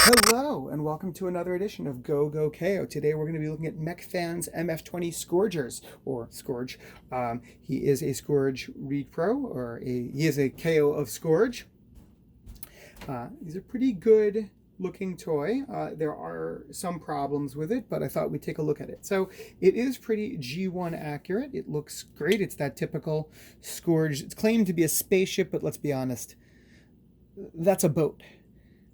Hello and welcome to another edition of Go Go KO. Today we're going to be looking at MFT MF-20 Scourgers, or Scourge. He is a Scourge Reed Pro, he is a KO of Scourge. He's a pretty good looking toy. There are some problems with it, but I thought we'd take a look at it. So it is pretty G1 accurate. It looks great. It's that typical Scourge. It's claimed to be a spaceship, but let's be honest, that's a boat.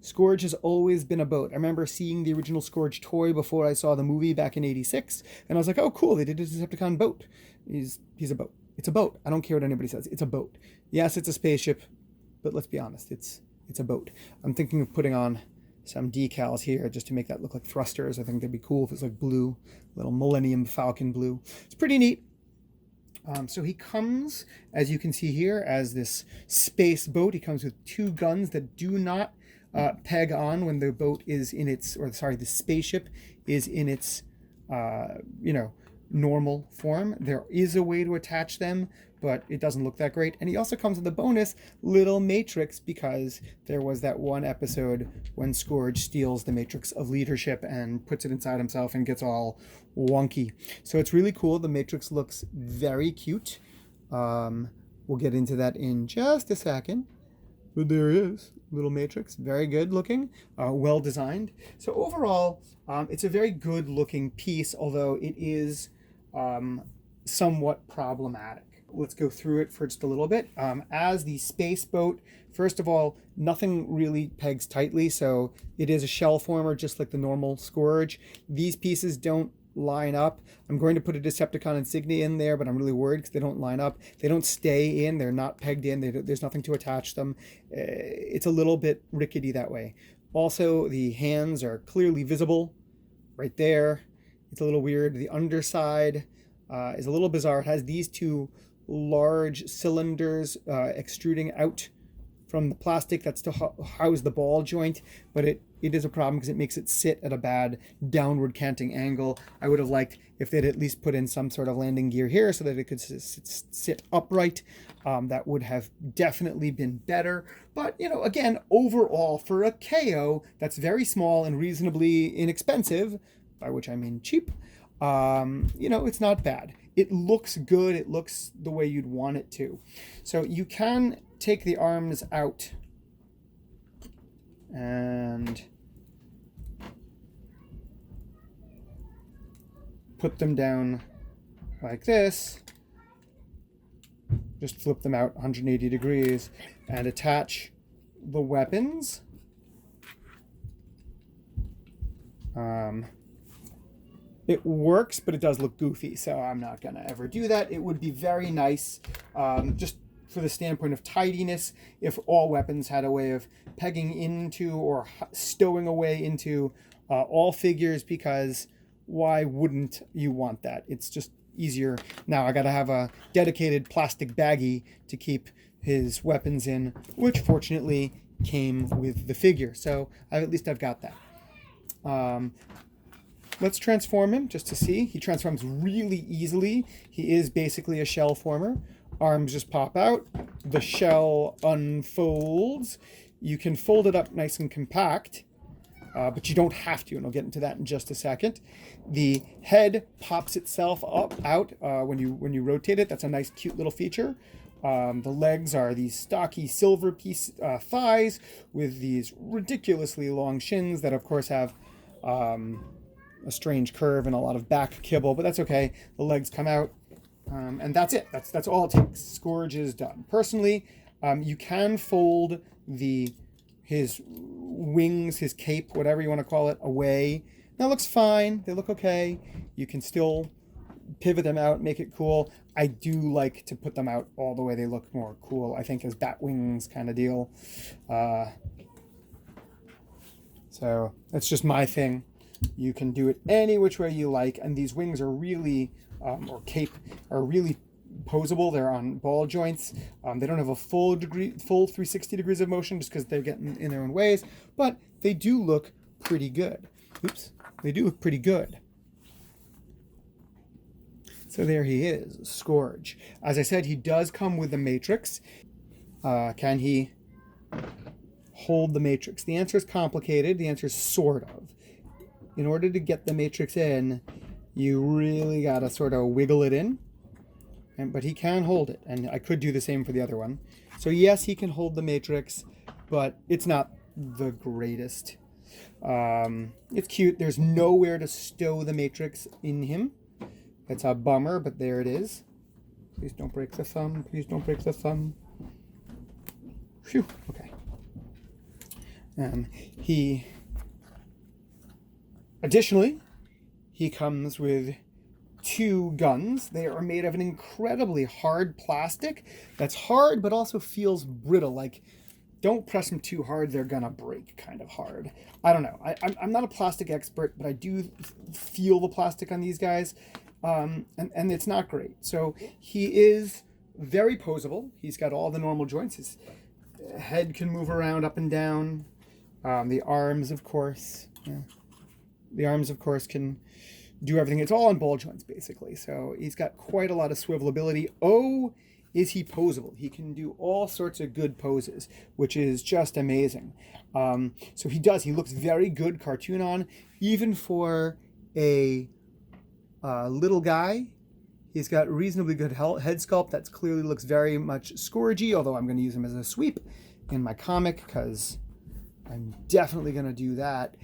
Scourge has always been a boat. I remember seeing the original Scourge toy before I saw the movie back in '86, and I was like, oh, cool, they did a Decepticon boat. He's a boat. It's a boat. I don't care what anybody says. It's a boat. Yes, it's a spaceship, but let's be honest, it's a boat. I'm thinking of putting on some decals here just to make that look like thrusters. I think they'd be cool if it's like blue, little Millennium Falcon blue. It's pretty neat. So he comes, as you can see here, as this space boat. He comes with two guns that do not peg on when the boat is in its, the spaceship is in its, normal form. There is a way to attach them, but it doesn't look that great. And he also comes with a bonus little matrix, because there was that one episode when Scourge steals the matrix of leadership and puts it inside himself and gets all wonky. So it's really cool. The matrix looks very cute. We'll get into that in just a second. But there he is, little matrix, very good looking, well designed. So overall, it's a very good looking piece, although it is somewhat problematic. Let's go through it for just a little bit. As the space boat, first of all, nothing really pegs tightly, so it is a shell former, just like the normal Scourge. These pieces don't line up. I'm going to put a Decepticon insignia in there, but I'm really worried because they don't line up. They don't stay in. They're not pegged in. There's nothing to attach them. It's a little bit rickety that way. Also, the hands are clearly visible right there. It's a little weird. The underside is a little bizarre. It has these two large cylinders extruding out from the plastic that's to house the ball joint, but it is a problem because it makes it sit at a bad downward canting angle. I would have liked if they'd at least put in some sort of landing gear here so that it could sit upright. That would have definitely been better. But, again, overall, for a KO that's very small and reasonably inexpensive, by which I mean cheap, it's not bad. It looks good. It looks the way you'd want it to. So you can take the arms out and put them down like this. Just flip them out 180 degrees and attach the weapons. It works, but it does look goofy, so I'm not going to ever do that. It would be very nice, just for the standpoint of tidiness, if all weapons had a way of pegging into or stowing away into all figures, because why wouldn't you want that? It's just easier. Now I got to have a dedicated plastic baggie to keep his weapons in, which fortunately came with the figure. So at least I've got that. Let's transform him just to see. He transforms really easily. He is basically a shell former. Arms just pop out. The shell unfolds. You can fold it up nice and compact, but you don't have to, and I'll get into that in just a second. The head pops itself out when you rotate it. That's a nice, cute little feature. The legs are these stocky silver piece thighs with these ridiculously long shins that, of course, have a strange curve and a lot of back kibble, but that's okay. The legs come out, and that's it. That's all it takes. Scourge is done. Personally, you can fold his wings, his cape, whatever you want to call it, away. That looks fine. They look okay. You can still pivot them out, make it cool. I do like to put them out all the way. They look more cool, I think, as bat wings kind of deal. So that's just my thing. You can do it any which way you like, and these wings are really, or cape, are really posable. They're on ball joints. They don't have a full 360 degrees of motion just because they're getting in their own ways, but they do look pretty good. Oops, they do look pretty good. So there he is, Scourge. As I said, he does come with the matrix. Can he hold the matrix? The answer is complicated. The answer is sort of. In order to get the matrix in, you really got to sort of wiggle it in. But he can hold it, and I could do the same for the other one. So yes, he can hold the matrix, but it's not the greatest. It's cute. There's nowhere to stow the matrix in him. It's a bummer, but there it is. Please don't break the thumb. Please don't break the thumb. Phew. Okay. Additionally, he comes with 2 guns. They are made of an incredibly hard plastic that's hard but also feels brittle. Like, don't press them too hard, they're gonna break kind of hard. I don't know. I'm not a plastic expert, but I do feel the plastic on these guys, and it's not great. So he is very posable. He's got all the normal joints. His head can move around up and down. The arms, of course. The arms, of course, can do everything. It's all on ball joints, basically. So he's got quite a lot of swivelability. Oh, is he posable? He can do all sorts of good poses, which is just amazing. So he does. He looks very good cartoon on, even for a little guy. He's got reasonably good head sculpt. That clearly looks very much Scourgey, although I'm going to use him as a sweep in my comic because I'm definitely going to do that.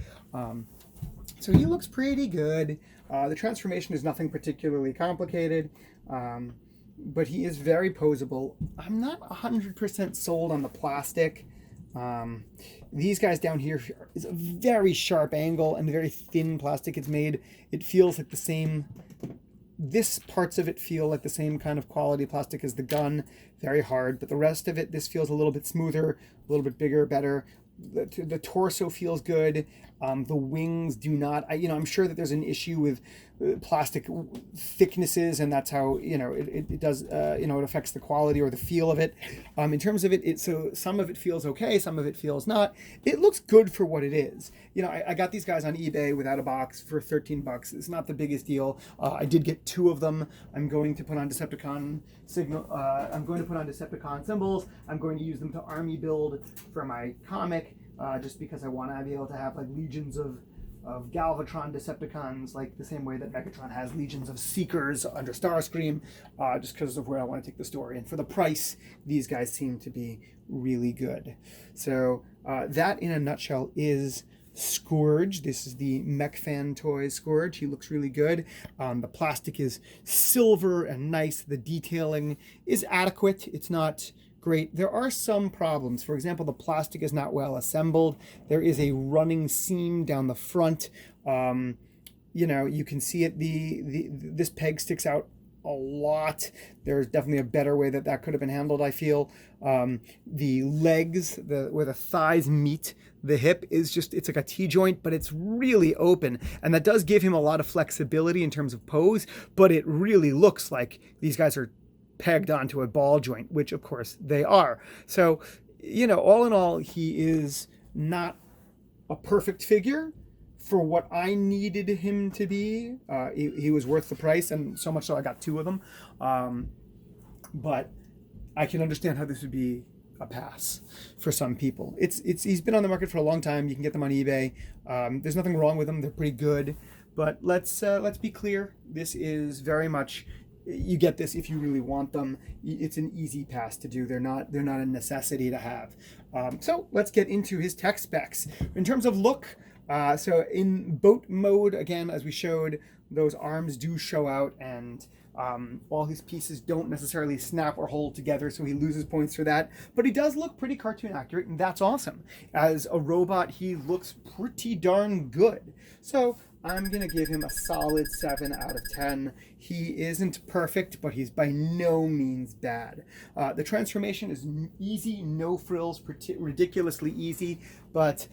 So he looks pretty good. The transformation is nothing particularly complicated, but he is very posable. I'm not 100% sold on the plastic. These guys down here is a very sharp angle and very thin plastic it's made. It feels like the same, this parts of it feel like the same kind of quality plastic as the gun, very hard, but the rest of it, this feels a little bit smoother, a little bit bigger, better. The torso feels good. The wings do not. I'm sure that there's an issue with plastic thicknesses, and that's how it does. It affects the quality or the feel of it. In terms of it, so some of it feels okay, some of it feels not. It looks good for what it is. I got these guys on eBay without a box for $13. It's not the biggest deal. I did get 2 of them. I'm going to put on Decepticon signal. I'm going to put on Decepticon symbols. I'm going to use them to army build for my comic. Just because I want to be able to have like legions of Galvatron Decepticons, like the same way that Megatron has legions of Seekers under Starscream, just because of where I want to take the story. And for the price, these guys seem to be really good. So that in a nutshell is Scourge. This is the MFT toy Scourge. He looks really good. The plastic is silver and nice. The detailing is adequate. It's not great. There are some problems. For example, the plastic is not well assembled. There is a running seam down the front. You can see it. This peg sticks out a lot. There's definitely a better way that could have been handled, I feel. The legs, where the thighs meet the hip, it's like a T-joint, but it's really open. And that does give him a lot of flexibility in terms of pose, but it really looks like these guys are pegged onto a ball joint, which of course they are. So, all in all, he is not a perfect figure for what I needed him to be. He was worth the price, and so much so I got 2 of them. But I can understand how this would be a pass for some people. He's been on the market for a long time. You can get them on eBay. There's nothing wrong with them. They're pretty good. But let's be clear. This is very much, you get this if you really want them. It's an easy pass to do. They're not a necessity to have. So let's get into his tech specs. In terms of look, so in boat mode, again, as we showed, those arms do show out, and all his pieces don't necessarily snap or hold together, so he loses points for that. But he does look pretty cartoon accurate, and that's awesome. As a robot, he looks pretty darn good. So I'm going to give him a solid 7 out of 10. He isn't perfect, but he's by no means bad. The transformation is easy, no frills, ridiculously easy, but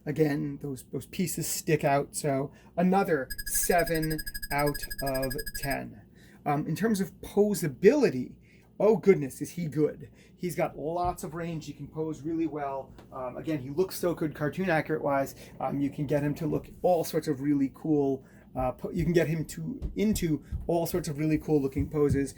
again, those pieces stick out. So another 7 out of 10. In terms of posability, oh goodness, is he good. He's got lots of range. He can pose really well. Again, he looks so good cartoon accurate wise. You can get him to look all sorts of really cool. You can get him into all sorts of really cool looking poses.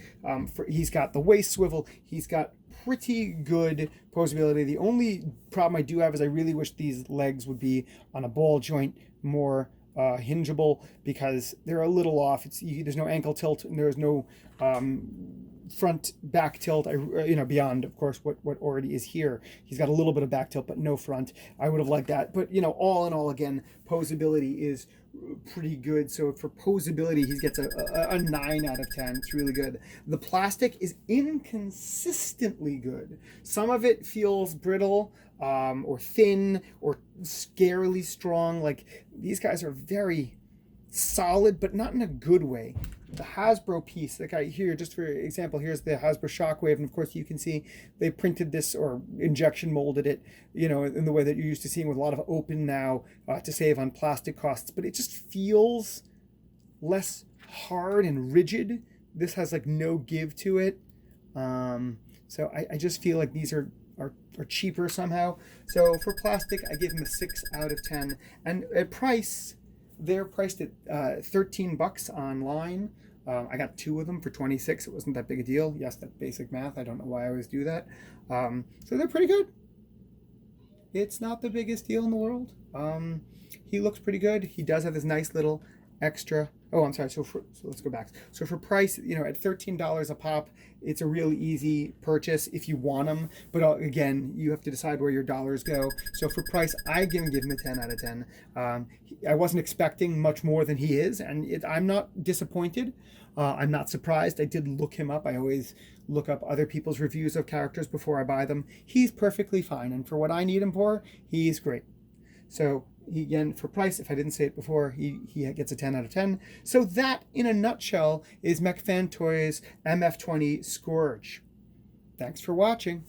He's got the waist swivel. He's got pretty good posability. The only problem I do have is I really wish these legs would be on a ball joint, more hingeable, because they're a little off. There's no ankle tilt, and there's no front back tilt. Beyond, of course, what already is here. He's got a little bit of back tilt, but no front. I would have liked that. But all in all, again, posability is pretty good. So for posability, he gets a 9 out of 10. It's really good. The plastic is inconsistently good. Some of it feels brittle, or thin, or scarily strong. Like, these guys are very solid, but not in a good way. The Hasbro piece, like here, just for example, here's the Hasbro Shockwave, and of course you can see they printed this or injection molded it, in the way that you're used to seeing with a lot of open now, to save on plastic costs, but it just feels less hard and rigid. This has like no give to it. So I just feel like these are cheaper somehow. So for plastic, I give them a 6 out of 10. And at price, they're priced at $13 online. I got 2 of them for $26. It wasn't that big a deal. Yes, that basic math. I don't know why I always do that. So they're pretty good. It's not the biggest deal in the world. He looks pretty good. He does have this nice little extra. Oh, I'm sorry. So let's go back. So for price, at $13 a pop, it's a really easy purchase if you want them. But again, you have to decide where your dollars go. So for price, I give him a 10 out of 10. I wasn't expecting much more than he is, and I'm not disappointed. I'm not surprised. I did look him up. I always look up other people's reviews of characters before I buy them. He's perfectly fine, and for what I need him for, he's great. So again, for price, if I didn't say it before, he gets a 10 out of 10. So that, in a nutshell, is MFT Toys MF-20 Scourge. Thanks for watching.